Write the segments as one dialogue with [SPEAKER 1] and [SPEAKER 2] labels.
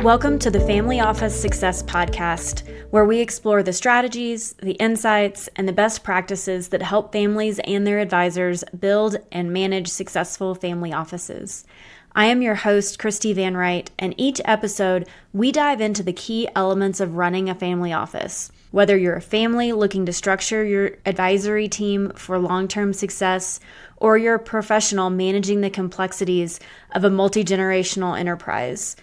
[SPEAKER 1] Welcome to the Family Office Success Podcast, where we explore the strategies, the insights, and the best practices that help families and their advisors build and manage successful family offices. I am your host, Christi Van Rite, and each episode, we dive into the key elements of running a family office. Whether you're a family looking to structure your advisory team for long-term success, or you're a professional managing the complexities of a multi-generational enterprise.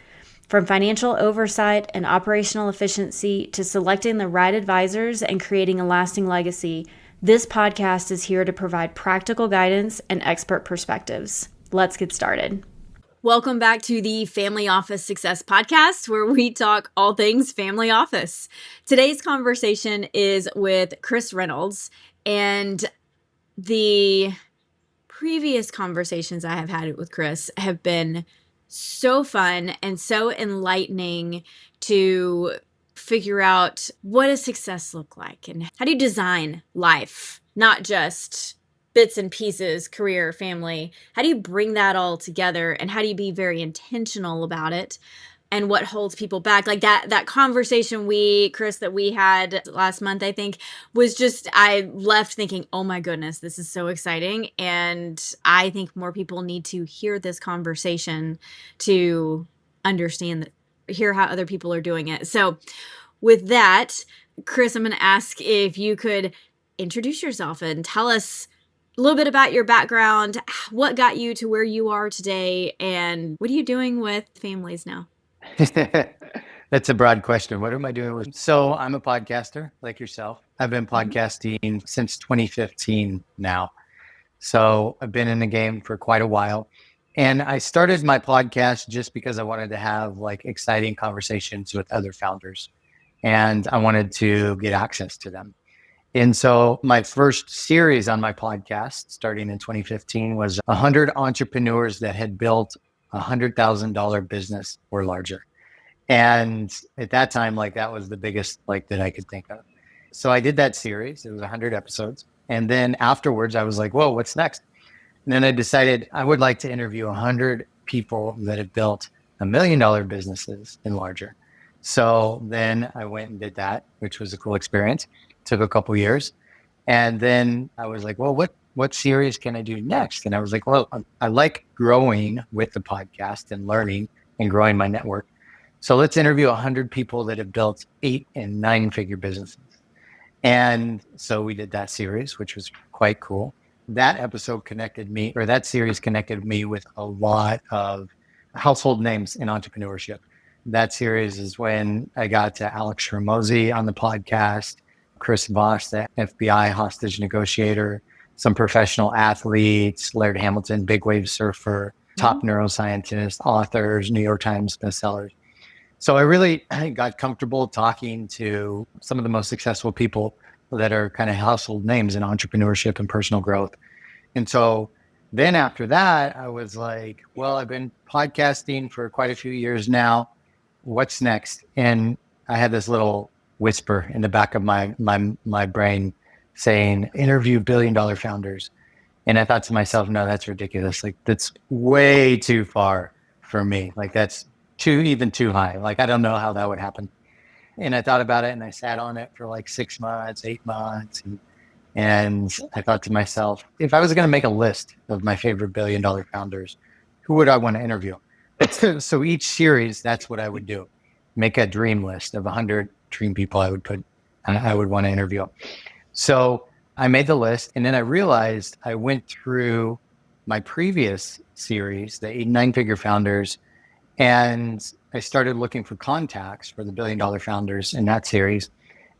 [SPEAKER 1] From financial oversight and operational efficiency to selecting the right advisors and creating a lasting legacy, this podcast is here to provide practical guidance and expert perspectives. Let's get started. Welcome back to the Family Office Success Podcast, where we talk all things family office. Today's conversation is with Chris Reynolds, and the previous conversations I have had with Chris have been so fun and so enlightening to figure out what does success look like and how do you design life, not just bits and pieces, career, family. How do you bring that all together and how do you be very intentional about it and what holds people back? Like that conversation Chris, that we had last month, I think, was just, I left thinking, oh my goodness, this is so exciting. And I think more people need to hear this conversation to understand hear how other people are doing it. So with that, Chris, I'm going to ask if you could introduce yourself and tell us a little bit about your background, what got you to where you are today, and what are you doing with families now?
[SPEAKER 2] That's a broad question. What am I doing with? So I'm a podcaster like yourself. I've been podcasting since 2015 now. So I've been in the game for quite a while. And I started my podcast just because I wanted to have like exciting conversations with other founders. And I wanted to get access to them. And so my first series on my podcast, starting in 2015, was 100 entrepreneurs that had built $100,000 business or larger. And at that time, like that was the biggest like that I could think of. So I did that series. It was 100 episodes. And then afterwards, I was like, whoa, what's next? And then I decided I would like to interview 100 people that have built $1 million businesses and larger. So then I went and did that, which was a cool experience. Took a couple years. And then I was like, well, what series can I do next? And I was like, well, I like growing with the podcast and learning and growing my network. So let's interview 100 people that have built 8 and 9-figure businesses. And so we did that series, which was quite cool. That series connected me with a lot of household names in entrepreneurship. That series is when I got to Alex Hormozi on the podcast, Chris Voss, the FBI hostage negotiator, some professional athletes, Laird Hamilton, big wave surfer, top neuroscientist, authors, New York Times bestsellers. So I got comfortable talking to some of the most successful people that are kind of household names in entrepreneurship and personal growth. And so then after that, I was like, well, I've been podcasting for quite a few years now. What's next? And I had this little whisper in the back of my brain saying, interview billion-dollar founders. And I thought to myself, no, that's ridiculous. Like that's way too far for me. Like that's even too high. Like, I don't know how that would happen. And I thought about it and I sat on it for like 6 months, 8 months. And I thought to myself, if I was going to make a list of my favorite billion-dollar founders, who would I want to interview? So each series, that's what I would do. Make a dream list of 100 dream people I would want to interview. So I made the list and then I realized I went through my previous series, the 8 and 9-figure founders, and I started looking for contacts for the billion-dollar founders in that series.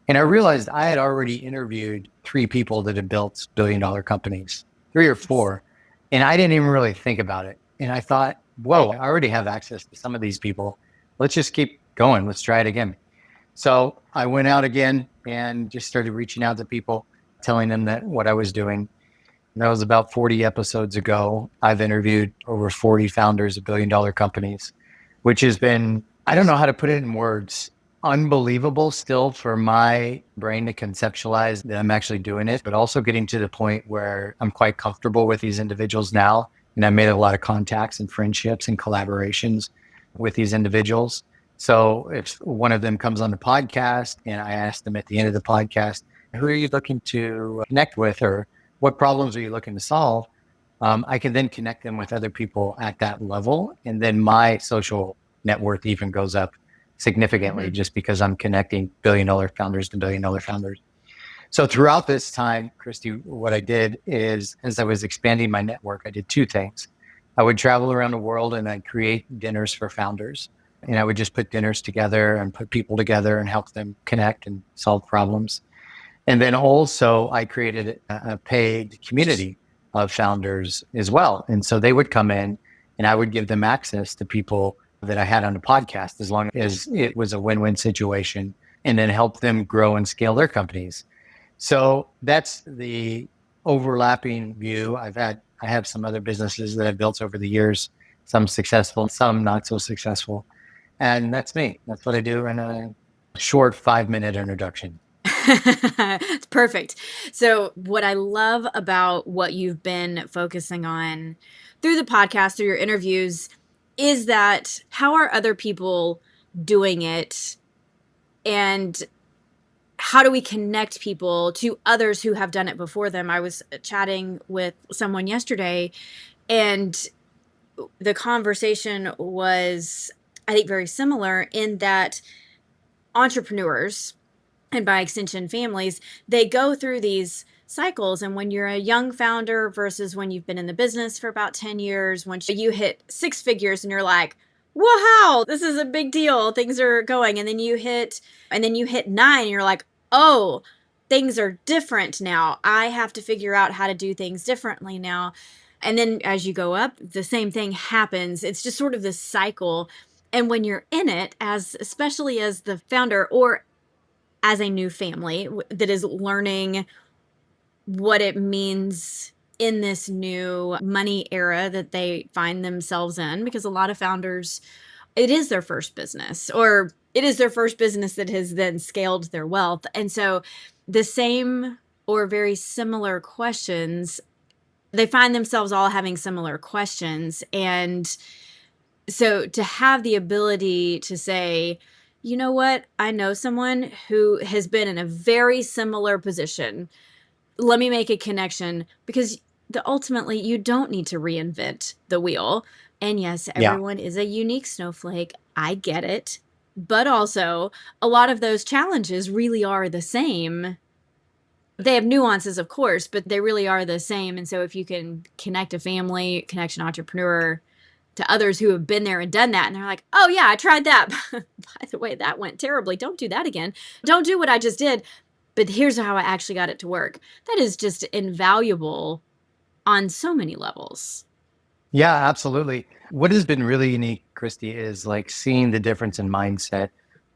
[SPEAKER 2] And I realized I had already interviewed 3 people that had built billion-dollar companies, 3 or 4. And I didn't even really think about it. And I thought, whoa, I already have access to some of these people. Let's just keep going. Let's try it again. So I went out again and just started reaching out to people, telling them that what I was doing. That was about 40 episodes ago. I've interviewed over 40 founders of billion-dollar companies, which has been, I don't know how to put it in words, unbelievable still for my brain to conceptualize that I'm actually doing it, but also getting to the point where I'm quite comfortable with these individuals now. And I made a lot of contacts and friendships and collaborations with these individuals. So if one of them comes on the podcast and I ask them at the end of the podcast, who are you looking to connect with, or what problems are you looking to solve? I can then connect them with other people at that level. And then my social net worth even goes up significantly just because I'm connecting billion-dollar founders to billion-dollar founders. So throughout this time, Christy, what I did is, as I was expanding my network, I did two things. I would travel around the world and I'd create dinners for founders. And I would just put dinners together and put people together and help them connect and solve problems. And then also I created a paid community of founders as well. And so they would come in and I would give them access to people that I had on the podcast, as long as it was a win-win situation, and then help them grow and scale their companies. So that's the overlapping view. I have some other businesses that I've built over the years, some successful, some not so successful. And that's me. That's what I do in a short 5-minute introduction.
[SPEAKER 1] It's perfect. So what I love about what you've been focusing on through the podcast, through your interviews, is that how are other people doing it? And how do we connect people to others who have done it before them? I was chatting with someone yesterday, and the conversation was, I think, very similar in that entrepreneurs, and by extension families, they go through these cycles. And when you're a young founder versus when you've been in the business for about 10 years, once you hit 6 figures and you're like, wow, this is a big deal, things are going. And then you hit 9 and you're like, oh, things are different now. I have to figure out how to do things differently now. And then as you go up, the same thing happens. It's just sort of this cycle. And when you're in it, especially as the founder or as a new family that is learning what it means in this new money era that they find themselves in, because a lot of founders, it is their first business, or it is their first business that has then scaled their wealth. And so the same or very similar questions, they find themselves all having similar questions. And so to have the ability to say, you know what, I know someone who has been in a very similar position. Let me make a connection, because ultimately you don't need to reinvent the wheel. And yes, everyone is a unique snowflake. I get it. But also a lot of those challenges really are the same. They have nuances, of course, but they really are the same. And so if you can connect a family, connect an entrepreneur to others who have been there and done that, and they're like, oh yeah, I tried that. By the way, that went terribly. Don't do that again. Don't do what I just did. But here's how I actually got it to work. That is just invaluable on so many levels.
[SPEAKER 2] Yeah, absolutely. What has been really unique, Christy, is like seeing the difference in mindset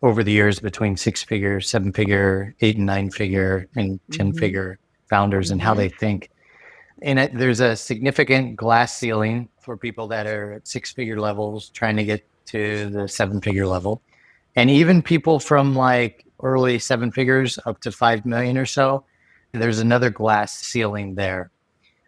[SPEAKER 2] over the years between 6-figure, 7-figure, 8 and 9-figure, and 10-figure founders and how they think. And there's a significant glass ceiling for people that are at 6-figure levels trying to get to the 7-figure level. And even people from like early 7 figures up to 5 million or so, there's another glass ceiling there.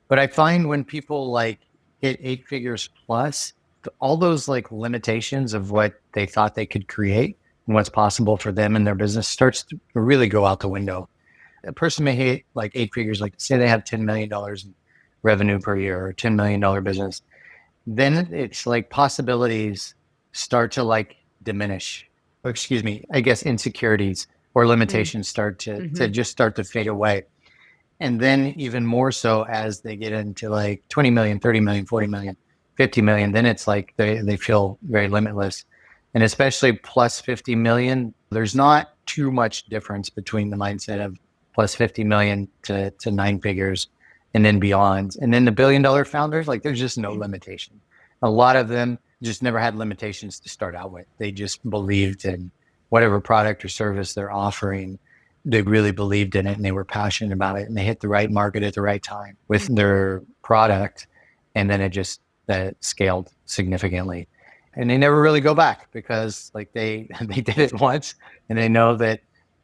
[SPEAKER 2] But I find when people like hit 8 figures plus, all those like limitations of what they thought they could create and what's possible for them and their business starts to really go out the window. A person may hit like 8 figures, like say they have $10 million in revenue per year or $10 million business. Then it's like possibilities start to like diminish. Excuse me, I guess insecurities or limitations start to just start to fade away. And then even more so as they get into like 20 million, 30 million, 40 million, 50 million, then it's like they feel very limitless. And especially plus 50 million, there's not too much difference between the mindset of plus 50 million to 9 figures and then beyond. And then the $1 billion founders, like there's just no limitation. A lot of them just never had limitations to start out with. They just believed in whatever product or service they're offering. They really believed in it and they were passionate about it, and they hit the right market at the right time with their product. And then it just scaled significantly. And they never really go back because like they did it once and they know that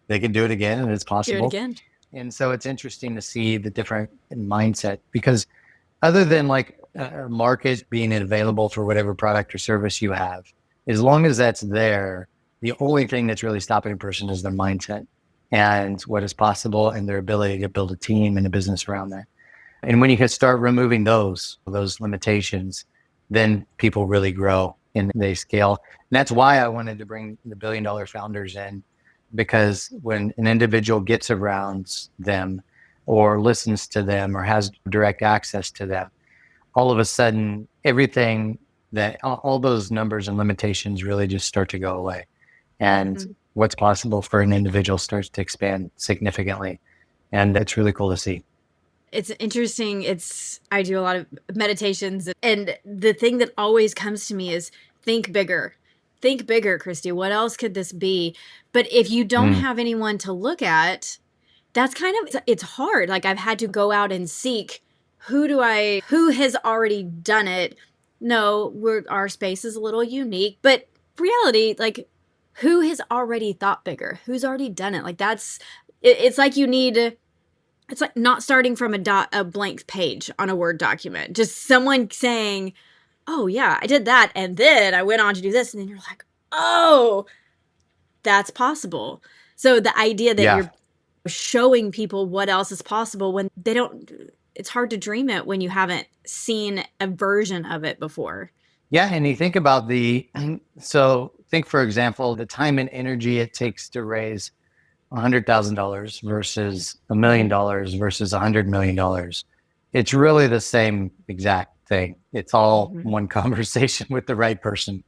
[SPEAKER 2] they can do it again and it's possible.
[SPEAKER 1] Do it again.
[SPEAKER 2] And so it's interesting to see the different mindset, because other than like a market being available for whatever product or service you have, as long as that's there, the only thing that's really stopping a person is their mindset and what is possible and their ability to build a team and a business around that. And when you can start removing those limitations, then people really grow and they scale. And that's why I wanted to bring the $1 billion founders in, because when an individual gets around them or listens to them or has direct access to them, all of a sudden, everything that all those numbers and limitations really just start to go away. And what's possible for an individual starts to expand significantly. And it's really cool to see.
[SPEAKER 1] It's interesting. I do a lot of meditations, and the thing that always comes to me is think bigger. Think bigger, Christi. What else could this be? But if you don't have anyone to look at, that's it's hard. Like, I've had to go out and seek who has already done it. No, our space is a little unique, but reality, like, who has already thought bigger? Who's already done it? Like, it's like it's like not starting from a blank page on a Word document. Just someone saying, oh yeah, I did that, and then I went on to do this. And then you're like, oh, that's possible. So the idea that you're showing people what else is possible when it's hard to dream it when you haven't seen a version of it before.
[SPEAKER 2] Yeah. And you think about think, for example, the time and energy it takes to raise $100,000 versus $1 million versus $100 million. It's really the same exact thing. It's all one conversation with the right person.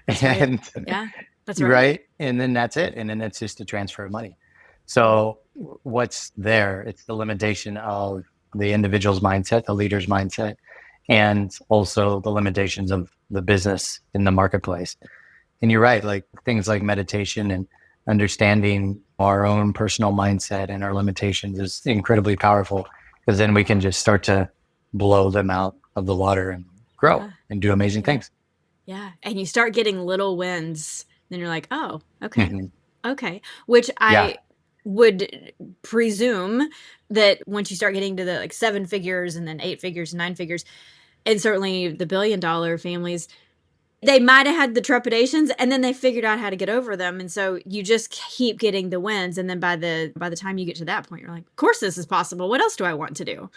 [SPEAKER 1] That's
[SPEAKER 2] and
[SPEAKER 1] right. Yeah, that's right.
[SPEAKER 2] Right. And then that's it. And then it's just a transfer of money. So what's there? It's the limitation of the individual's mindset, the leader's mindset, and also the limitations of the business in the marketplace. And you're right, like things like meditation and understanding our own personal mindset and our limitations is incredibly powerful, because then we can just start to blow them out of the water and grow and do amazing things.
[SPEAKER 1] Yeah. And you start getting little wins. Then you're like, oh, okay. Okay. Which I would presume that once you start getting to the 7 figures and then 8 figures and 9 figures, and certainly the $1 billion families, they might have had the trepidations and then they figured out how to get over them. And so you just keep getting the wins. And then by the time you get to that point, you're like, of course this is possible. What else do I want to do?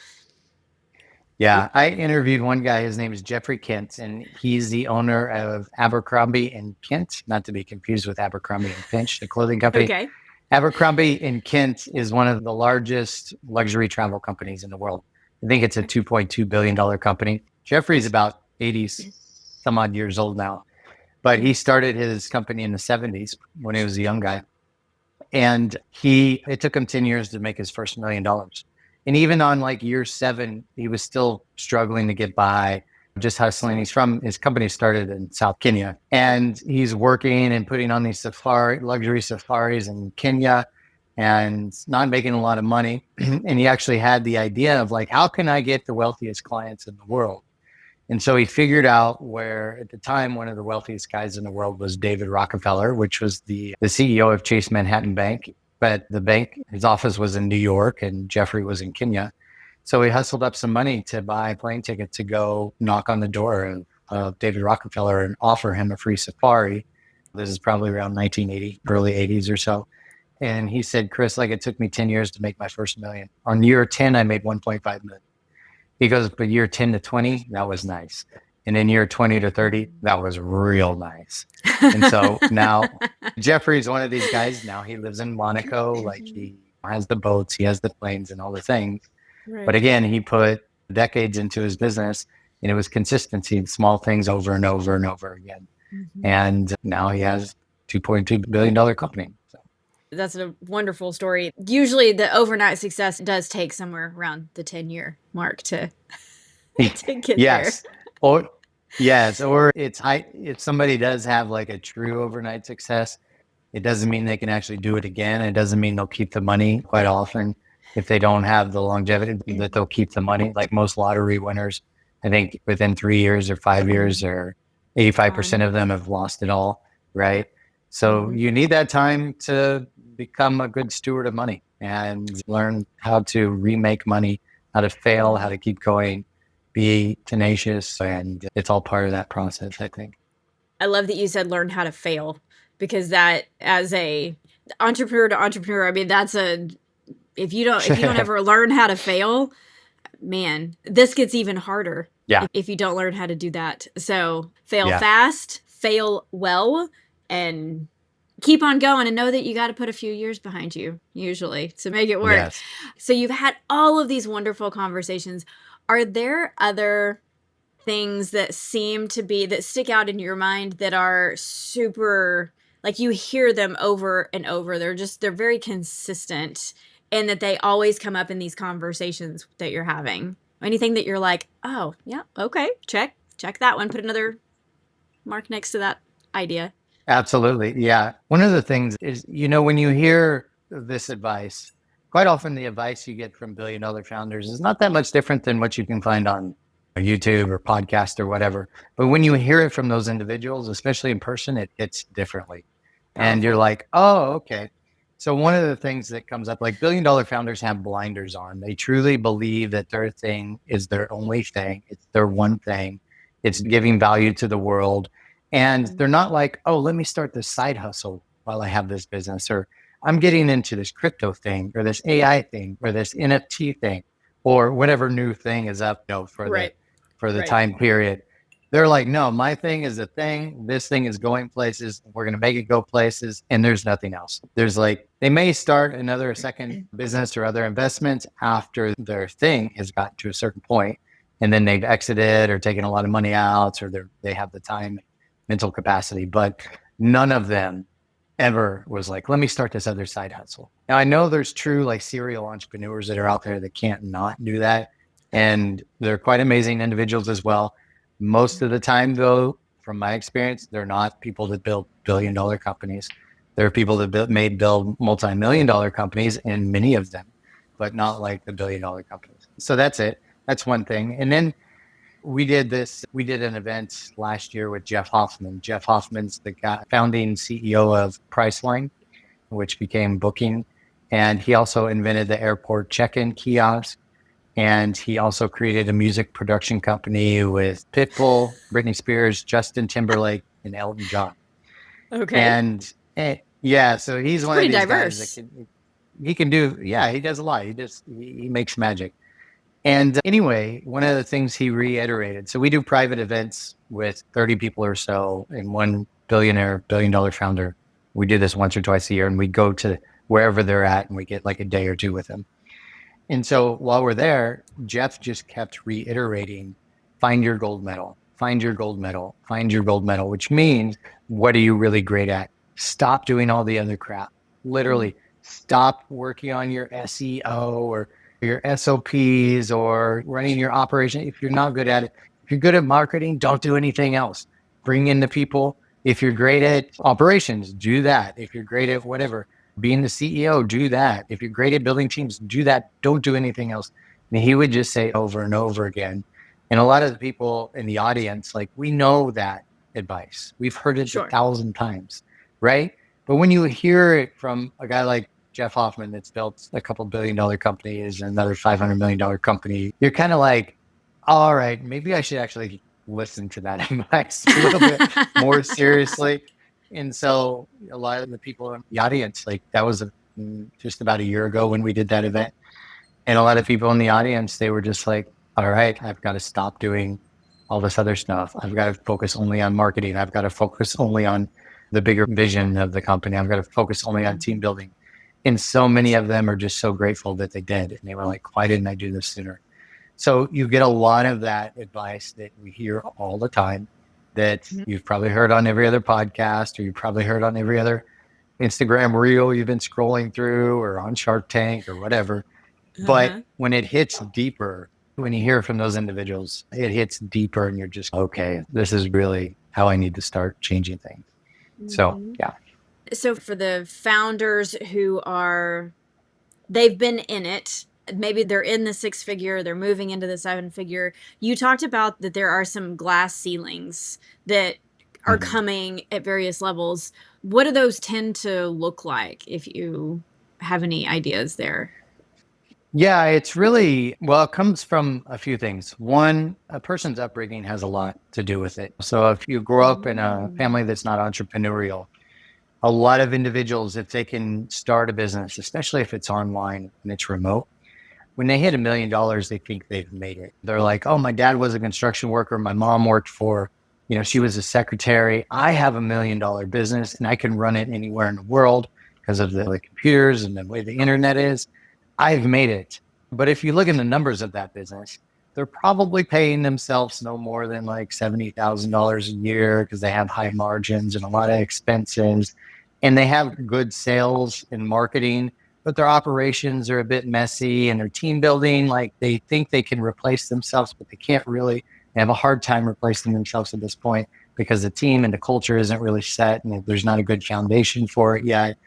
[SPEAKER 2] Yeah, I interviewed one guy. His name is Jeffrey Kent, and he's the owner of Abercrombie and Kent, not to be confused with Abercrombie and Finch, the clothing company.
[SPEAKER 1] Okay.
[SPEAKER 2] Abercrombie and Kent is one of the largest luxury travel companies in the world. I think it's a $2.2 billion company. Jeffrey's about 80 some odd years old now, but he started his company in the 70s when he was a young guy. And it took him 10 years to make his first $1 million. And even on year 7, he was still struggling to get by, just hustling. His company started in South Kenya, and he's working and putting on these luxury safaris in Kenya and not making a lot of money. And he actually had the idea of how can I get the wealthiest clients in the world? And so he figured out where, at the time, one of the wealthiest guys in the world was David Rockefeller, which was the CEO of Chase Manhattan Bank. But the bank, his office was in New York and Jeffrey was in Kenya. So he hustled up some money to buy a plane ticket to go knock on the door of David Rockefeller and offer him a free safari. This is probably around 1980, early 80s or so. And he said, Chris, it took me 10 years to make my first $1 million. On year 10, I made 1.5 million. He goes, but year 10 to 20, that was nice. And in year 20 to 30, that was real nice. And so now Jeffrey's one of these guys. Now he lives in Monaco. He has the boats, he has the planes and all the things. Right. But again, he put decades into his business, and it was consistency, small things over and over and over again. And now he has $2.2 billion company. So.
[SPEAKER 1] That's a wonderful story. Usually the overnight success does take somewhere around the 10-year mark to get there.
[SPEAKER 2] Or if somebody does have a true overnight success, it doesn't mean they can actually do it again. It doesn't mean they'll keep the money. Quite often, if they don't have the longevity, that they'll keep the money. Like most lottery winners, I think within 3 years or 5 years, or 85% of them have lost it all, right? So you need that time to become a good steward of money and learn how to remake money, how to fail, how to keep going, be tenacious, and it's all part of that process, I think.
[SPEAKER 1] I love that you said learn how to fail, because that, as a entrepreneur to entrepreneur, I mean, if you don't ever learn how to fail, man, this gets even harder.
[SPEAKER 2] Yeah.
[SPEAKER 1] If you don't learn how to do that. So fail
[SPEAKER 2] Yeah.
[SPEAKER 1] fast, fail well, and keep on going, and know that you got to put a few years behind you usually to make it work.
[SPEAKER 2] Yes.
[SPEAKER 1] So you've had all of these wonderful conversations. Are there other things that stick out in your mind that are super, like, you hear them over and over? They're very consistent, and that they always come up in these conversations that you're having. Anything that you're like, oh yeah, okay, check that one, put another mark next to that idea.
[SPEAKER 2] Absolutely. Yeah. One of the things is, when you hear this advice, quite often the advice you get from billion-dollar founders is not that much different than what you can find on YouTube or podcast or whatever. But when you hear it from those individuals, especially in person, it hits differently. And you're like, oh, okay. So one of the things that comes up, like billion-dollar founders have blinders on. They truly believe that their thing is their only thing. It's their one thing. It's giving value to the world. And they're not like, oh, let me start this side hustle while I have this business, or I'm getting into this crypto thing, or this AI thing, or this NFT thing, or whatever new thing is up, for the time period. They're like, no, my thing is a thing. This thing is going places. We're going to make it go places. And there's nothing else. There's they may start a second business or other investments after their thing has gotten to a certain point, and then they've exited or taken a lot of money out, or they have the time, mental capacity, but none of them ever was like, let me start this other side hustle. Now, I know there's true serial entrepreneurs that are out there that can't not do that. And they're quite amazing individuals as well. Most of the time, though, from my experience, they're not people that build billion-dollar companies. There are people that build multi-million-dollar companies, and many of them, but not like the billion-dollar companies. So that's it. That's one thing. And then we did an event last year with Jeff Hoffman. Jeff Hoffman's the founding CEO of Priceline, which became Booking. And he also invented the airport check-in kiosk. And he also created a music production company with Pitbull, Britney Spears, Justin Timberlake, and Elton John.
[SPEAKER 1] Okay.
[SPEAKER 2] And so he's one of these diverse guys that he does a lot. He makes magic. And anyway, one of the things he reiterated, so we do private events with 30 people or so, and one billion-dollar founder. We do this once or twice a year, and we go to wherever they're at, and we get a day or two with them. And so while we're there, Jeff just kept reiterating, find your gold medal, find your gold medal, find your gold medal, which means, what are you really great at? Stop doing all the other crap. Literally, stop working on your SEO or your SOPs or running your operation. If you're not good at it, if you're good at marketing, don't do anything else. Bring in the people. If you're great at operations, do that. If you're great at whatever, being the CEO, do that. If you're great at building teams, do that. Don't do anything else. And he would just say over and over again. And a lot of the people in the audience, we know that advice. We've heard it 1,000 times, right? But when you hear it from a guy like Jeff Hoffman that's built a couple billion-dollar companies and another $500 million company, you're kind of like, all right, maybe I should actually listen to that advice a little bit more seriously. And so a lot of the people in the audience, that was just about a year ago when we did that event. And a lot of people in the audience, they were just like, all right, I've got to stop doing all this other stuff. I've got to focus only on marketing. I've got to focus only on the bigger vision of the company. I've got to focus only on team building. And so many of them are just so grateful that they did. And they were like, why didn't I do this sooner? So you get a lot of that advice that we hear all the time that you've probably heard on every other podcast, or you've probably heard on every other Instagram reel you've been scrolling through, or on Shark Tank or whatever. But when it hits deeper, when you hear from those individuals, it hits deeper and you're just, okay, this is really how I need to start changing things. So, yeah.
[SPEAKER 1] So for the founders they've been in it, maybe they're in the 6-figure, they're moving into the 7-figure. You talked about that there are some glass ceilings that are coming at various levels. What do those tend to look like, if you have any ideas there?
[SPEAKER 2] Yeah, it's really, it comes from a few things. One, a person's upbringing has a lot to do with it. So if you grow up in a family that's not entrepreneurial, A lot of individuals, if they can start a business, especially if it's online and it's remote, when they hit $1 million, they think they've made it. They're like, oh, my dad was a construction worker. My mom worked for, she was a secretary. I have $1 million business and I can run it anywhere in the world because of the computers and the way the internet is. I've made it. But if you look at the numbers of that business, they're probably paying themselves no more than like $70,000 a year because they have high margins and a lot of expenses. And they have good sales and marketing, but their operations are a bit messy and their team building, like they think they can replace themselves, but they can't really. They have a hard time replacing themselves at this point because the team and the culture isn't really set and there's not a good foundation for it yet.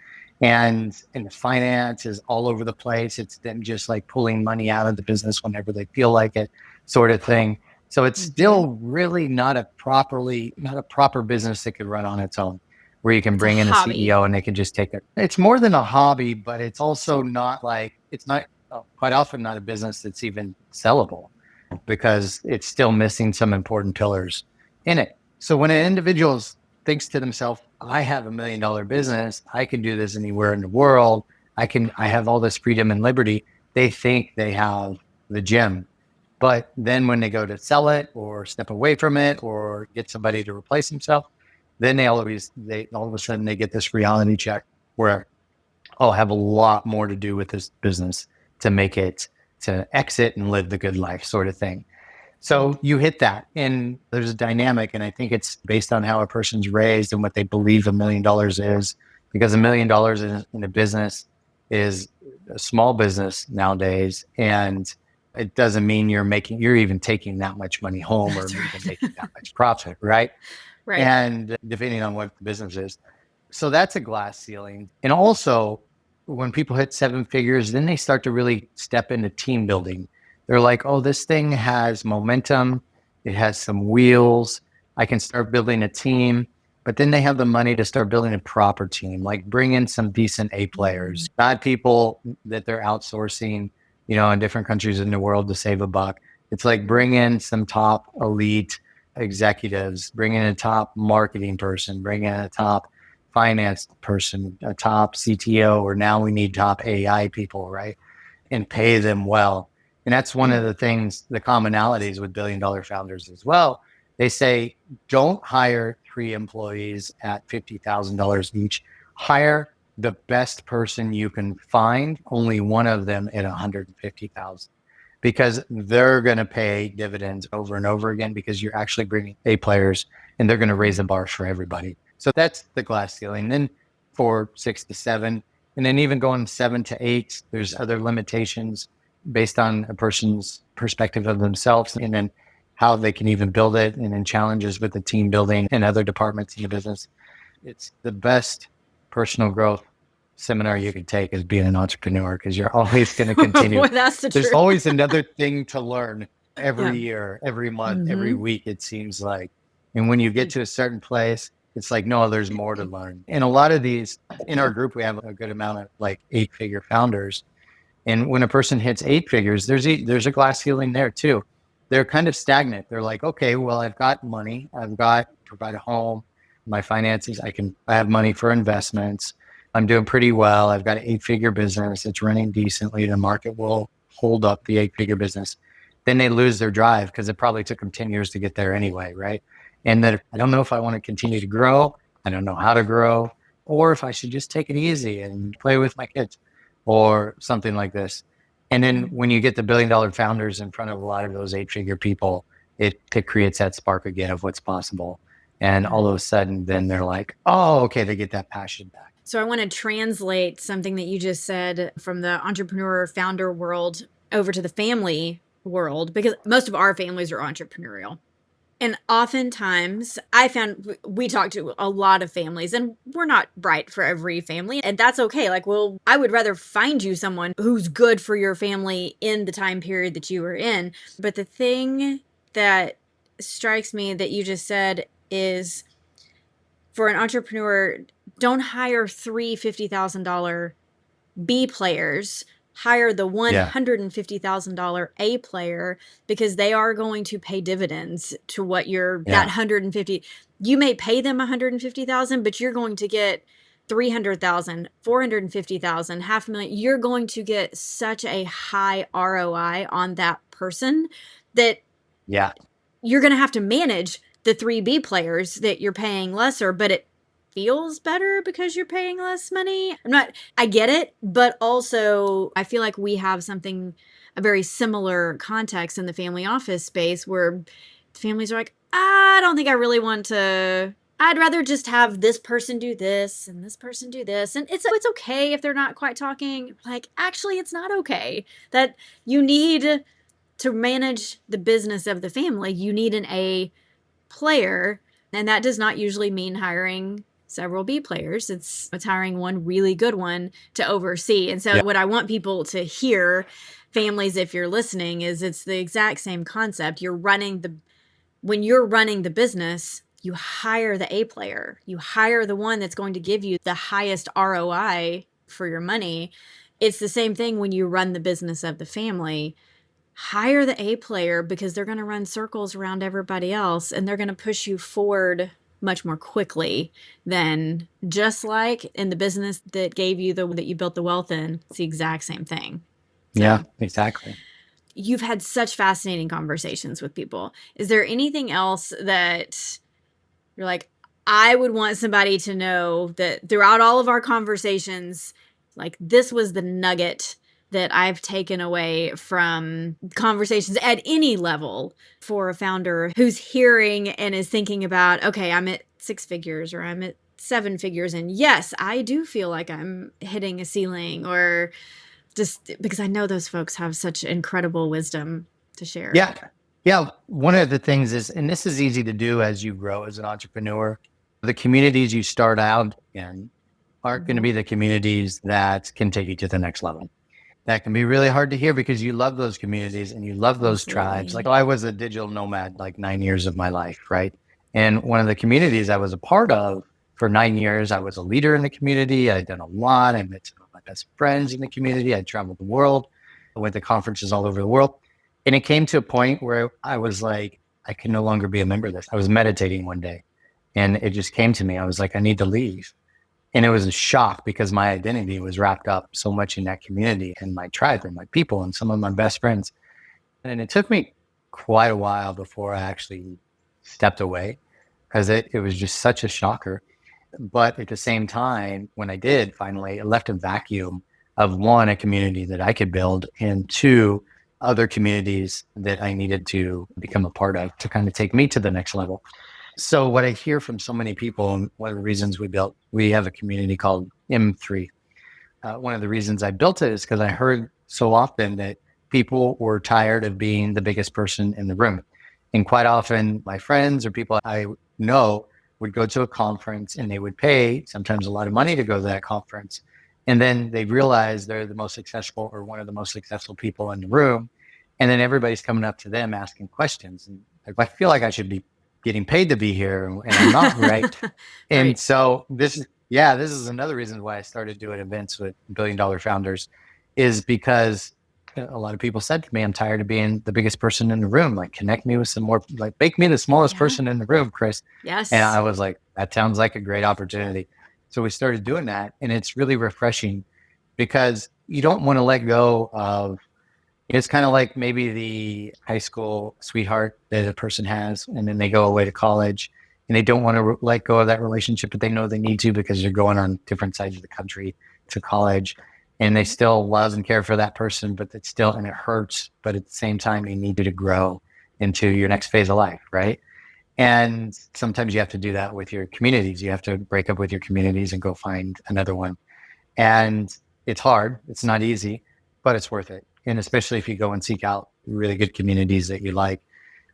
[SPEAKER 2] And the finance is all over the place. It's them just like pulling money out of the business whenever they feel like it, sort of thing. So it's still really not a proper business that could run on its own, where you can bring in a CEO and they can just take it. It's more than a hobby, but it's also not quite often not a business that's even sellable because it's still missing some important pillars in it. So when an individual thinks to themselves, I have $1 million business, I can do this anywhere in the world, I have all this freedom and liberty, they think they have the gem. But then when they go to sell it or step away from it or get somebody to replace themselves, then all of a sudden they get this reality check where I'll have a lot more to do with this business to make it, to exit and live the good life, sort of thing. So you hit that, and there's a dynamic, and I think it's based on how a person's raised and what they believe $1 million is, because $1 million in a business is a small business nowadays, and it doesn't mean you're even taking that much money home or even making that much profit, right?
[SPEAKER 1] Right.
[SPEAKER 2] And depending on what the business is. So that's a glass ceiling. And also, when people hit 7 figures, then they start to really step into team building. They're like, oh, this thing has momentum. It has some wheels. I can start building a team. But then they have the money to start building a proper team, like bring in some decent A players, not people that they're outsourcing, in different countries in the world to save a buck. It's like bring in some top elite executives, bring in a top marketing person, bring in a top finance person, a top CTO, or now we need top AI people, right? And pay them well. And that's one of the things, the commonalities with $1 billion founders as well. They say, don't hire 3 employees at $50,000 each. Hire the best person you can find, only one of them at $150,000, because they're going to pay dividends over and over again because you're actually bringing A players and they're going to raise the bar for everybody. So that's the glass ceiling. Then for 6 to 7, and then even going 7 to 8, there's other limitations based on a person's perspective of themselves and then how they can even build it, and then challenges with the team building and other departments in the business. It's the best personal growth seminar you could take is being an entrepreneur, because you're always going to continue.
[SPEAKER 1] Boy, that's the
[SPEAKER 2] There's
[SPEAKER 1] truth.
[SPEAKER 2] always another thing to learn every year, every month, every week, it seems like. And when you get to a certain place, it's like, no, there's more to learn. And a lot of these, in our group, we have a good amount of like 8-figure founders. And when a person hits 8 figures, there's a glass ceiling there too. They're kind of stagnant. They're like, okay, well, I've got money. Provide a home, my finances. I have money for investments. I'm doing pretty well. I've got an 8-figure business. It's running decently. The market will hold up the 8-figure business. Then they lose their drive because it probably took them 10 years to get there anyway, right? And that I don't know if I want to continue to grow. I don't know how to grow, or if I should just take it easy and play with my kids or something like this. And then when you get the $1 billion founders in front of a lot of those 8-figure people, it creates that spark again of what's possible. And all of a sudden, then they're like, oh, okay, they get that passion back.
[SPEAKER 1] So I want to translate something that you just said from the entrepreneur founder world over to the family world, because most of our families are entrepreneurial. And oftentimes I found we talk to a lot of families, and we're not right for every family, and that's okay. Like, well, I would rather find you someone who's good for your family in the time period that you were in. But the thing that strikes me that you just said is, for an entrepreneur, don't hire 3 $50,000 B players. Hire the $150,000 A player, because they are going to pay dividends to what that 150. You may pay them 150,000, but you're going to get $300,000, $450,000, $500,000, you're going to get such a high ROI on that person that you're going to have to manage the 3B players that you're paying lesser, but it feels better because you're paying less money. I get it, but also I feel like we have a very similar context in the family office space where families are like, I don't think I really want to. I'd rather just have this person do this and this person do this. And it's okay if they're not quite talking. Like, actually, it's not okay. That you need to manage the business of the family. You need an A player. And that does not usually mean hiring several B players. It's hiring one really good one to oversee. And so what I want people to hear, families, if you're listening, is it's the exact same concept. When you're running the business, you hire the A player. You hire the one that's going to give you the highest ROI for your money. It's the same thing when you run the business of the family. Hire the A player because they're going to run circles around everybody else and they're going to push you forward much more quickly than just like in the business that gave you that you built the wealth in. It's the exact same thing.
[SPEAKER 2] So, yeah, exactly.
[SPEAKER 1] You've had such fascinating conversations with people. Is there anything else that you're like, I would want somebody to know that throughout all of our conversations, like this was the nugget that I've taken away from conversations at any level for a founder who's hearing and is thinking about, okay, I'm at 6 figures or I'm at 7 figures. And yes, I do feel like I'm hitting a ceiling, or just because I know those folks have such incredible wisdom to share.
[SPEAKER 2] Yeah. Yeah. One of the things is, and this is easy to do as you grow as an entrepreneur, the communities you start out in aren't going to be the communities that can take you to the next level. That can be really hard to hear because you love those communities and you love those tribes. Like I was a digital nomad, like 9 years of my life, right? And one of the communities I was a part of for 9 years, I was a leader in the community. I'd done a lot. I met some of my best friends in the community. I traveled the world. I went to conferences all over the world. And it came to a point where I was like, I can no longer be a member of this. I was meditating one day and it just came to me. I was like, I need to leave. And it was a shock because my identity was wrapped up so much in that community and my tribe and my people and some of my best friends. And it took me quite a while before I actually stepped away because it was just such a shocker. But at the same time, when I did finally, it left a vacuum of one, a community that I could build, and two, other communities that I needed to become a part of to kind of take me to the next level. So what I hear from so many people, and one of the reasons we have a community called M3. One of the reasons I built it is because I heard so often that people were tired of being the biggest person in the room. And quite often my friends or people I know would go to a conference and they would pay sometimes a lot of money to go to that conference. And then they realize they're the most successful or one of the most successful people in the room. And then everybody's coming up to them asking questions. And I feel like I should be getting paid to be here and I'm not, right? And
[SPEAKER 1] Right.
[SPEAKER 2] so this is another reason why I started doing events with $1 billion founders, is because a lot of people said to me, I'm tired of being the biggest person in the room. Like, connect me with some more, like, make me the smallest person in the room, Chris.
[SPEAKER 1] Yes.
[SPEAKER 2] And I was like, that sounds like a great opportunity. So we started doing that. And it's really refreshing because you don't want to let go of, it's kind of like maybe the high school sweetheart that a person has, and then they go away to college and they don't want to let go of that relationship, but they know they need to because they're going on different sides of the country to college, and they still love and care for that person, but it's still, and it hurts, but at the same time, they need you to grow into your next phase of life, right? And sometimes you have to do that with your communities. You have to break up with your communities and go find another one. And it's hard. It's not easy, but it's worth it. And especially if you go and seek out really good communities that you like,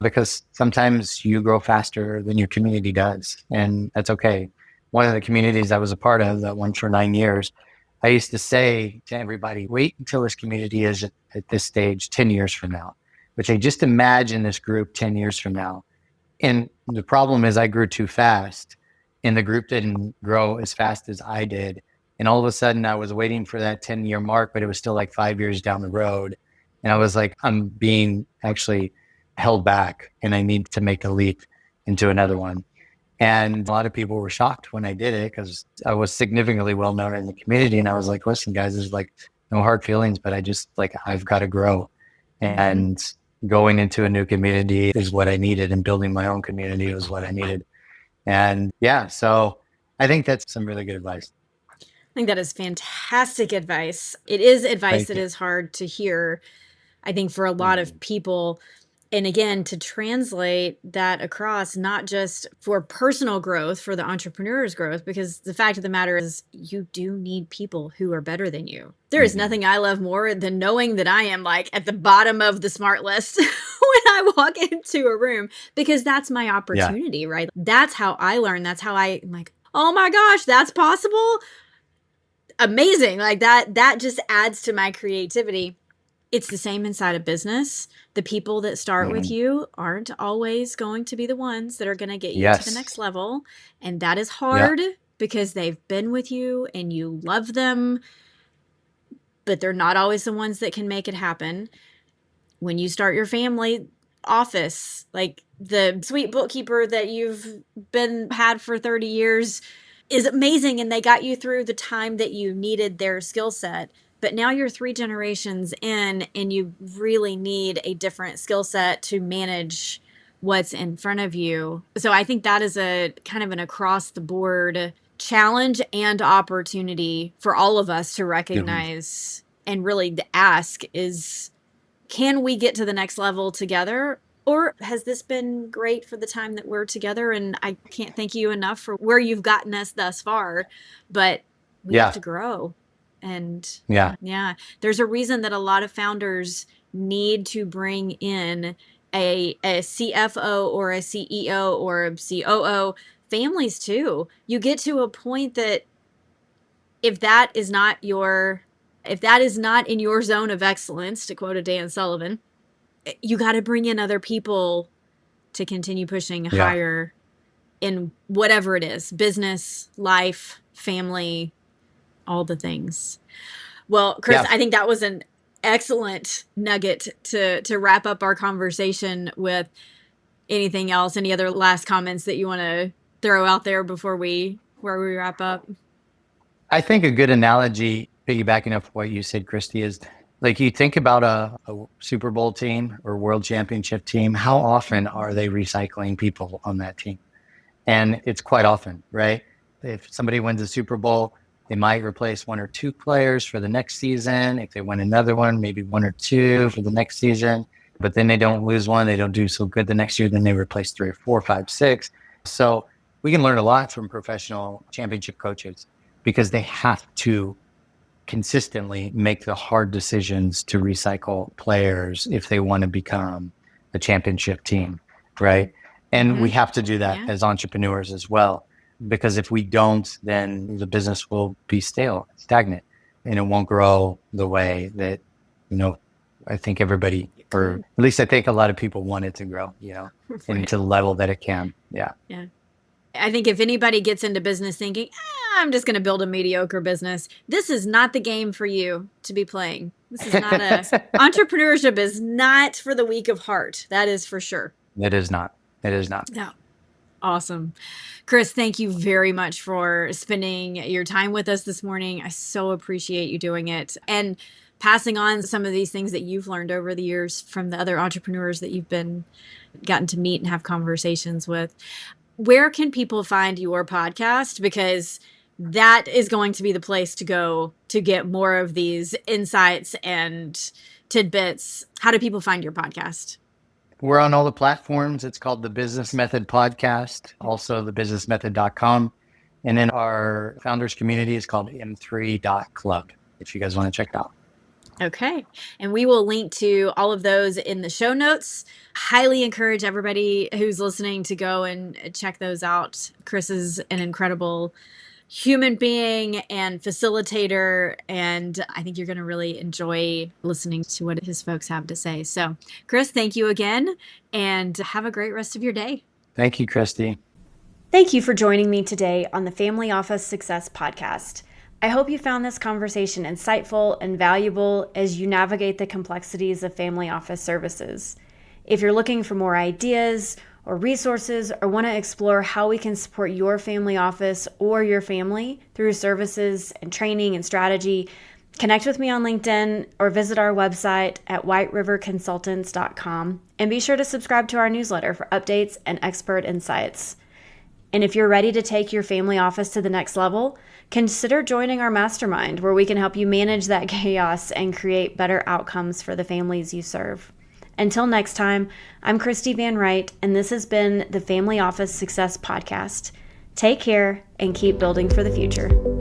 [SPEAKER 2] because sometimes you grow faster than your community does. And that's okay. One of the communities I was a part of, that one for 9 years, I used to say to everybody, wait until this community is at this stage 10 years from now. But they just imagine this group 10 years from now. And the problem is I grew too fast and the group didn't grow as fast as I did. And all of a sudden I was waiting for that 10-year mark, but it was still like 5 years down the road. And I was like, I'm being actually held back and I need to make a leap into another one. And a lot of people were shocked when I did it because I was significantly well known in the community. And I was like, listen, guys, there's like no hard feelings, but I've got to grow. And going into a new community is what I needed, and building my own community was what I needed. And yeah, so I think that's some really good advice.
[SPEAKER 1] I think that is fantastic advice. It is advice that is hard to hear, I think, for a lot of people. And again, to translate that across, not just for personal growth, for the entrepreneur's growth, because the fact of the matter is you do need people who are better than you. There is nothing I love more than knowing that I am like at the bottom of the smart list when I walk into a room, because that's my opportunity, right? That's how I learn. That's how I'm like, oh my gosh, that's possible. Amazing. Like that just adds to my creativity. It's the same inside a business. The people that start with you aren't always going to be the ones that are going to get you to the next level. And that is hard because they've been with you and you love them, but they're not always the ones that can make it happen. When you start your family office, like the sweet bookkeeper that you've had for 30 years is amazing, and they got you through the time that you needed their skill set. But now you're 3 generations in and you really need a different skill set to manage what's in front of you. So I think that is a kind of an across the board challenge and opportunity for all of us to recognize and really to ask is, can we get to the next level together? Or has this been great for the time that we're together? And I can't thank you enough for where you've gotten us thus far, but we have to grow. And there's a reason that a lot of founders need to bring in a CFO or a CEO or a COO, families too. You get to a point that if that is not in your zone of excellence, to quote a Dan Sullivan, you got to bring in other people to continue pushing higher in whatever it is, business, life, family, all the things. Well, Chris, I think that was an excellent nugget to wrap up our conversation with. Anything else? Any other last comments that you want to throw out there before we wrap up?
[SPEAKER 2] I think a good analogy, piggybacking off what you said, Christi, is like you think about a Super Bowl team or world championship team, how often are they recycling people on that team? And it's quite often, right? If somebody wins a Super Bowl, they might replace 1 or 2 players for the next season. If they win another one, maybe 1 or 2 for the next season. But then they don't lose one, they don't do so good the next year, then they replace 3 or 4, 5, 6. So we can learn a lot from professional championship coaches because they have to consistently make the hard decisions to recycle players if they want to become a championship team, right? And we have to do that as entrepreneurs as well, because if we don't, then the business will be stale, stagnant, and it won't grow the way that, I think everybody, or at least I think a lot of people want it to grow, and to the level that it can. Yeah.
[SPEAKER 1] I think if anybody gets into business thinking, I'm just going to build a mediocre business, this is not the game for you to be playing. This is not entrepreneurship is not for the weak of heart. That is for sure.
[SPEAKER 2] It is not.
[SPEAKER 1] No. Awesome. Chris, thank you very much for spending your time with us this morning. I so appreciate you doing it and passing on some of these things that you've learned over the years from the other entrepreneurs that you've gotten to meet and have conversations with. Where can people find your podcast? Because that is going to be the place to go to get more of these insights and tidbits. How do people find your podcast?
[SPEAKER 2] We're on all the platforms. It's called the Business Method Podcast, also thebusinessmethod.com. And then our founders community is called m3.club, if you guys want to check it out.
[SPEAKER 1] Okay. And we will link to all of those in the show notes. Highly encourage everybody who's listening to go and check those out. Chris is an incredible human being and facilitator, and I think you're going to really enjoy listening to what his folks have to say. So, Chris, thank you again, and have a great rest of your day.
[SPEAKER 2] Thank you, Christi.
[SPEAKER 1] Thank you for joining me today on the Family Office Success Podcast. I hope you found this conversation insightful and valuable as you navigate the complexities of family office services. If you're looking for more ideas or resources, or want to explore how we can support your family office or your family through services and training and strategy, connect with me on LinkedIn or visit our website at whiteriverconsultants.com, and be sure to subscribe to our newsletter for updates and expert insights. And if you're ready to take your family office to the next level, consider joining our mastermind where we can help you manage that chaos and create better outcomes for the families you serve. Until next time, I'm Christi Van Rite, and this has been the Family Office Success Podcast. Take care and keep building for the future.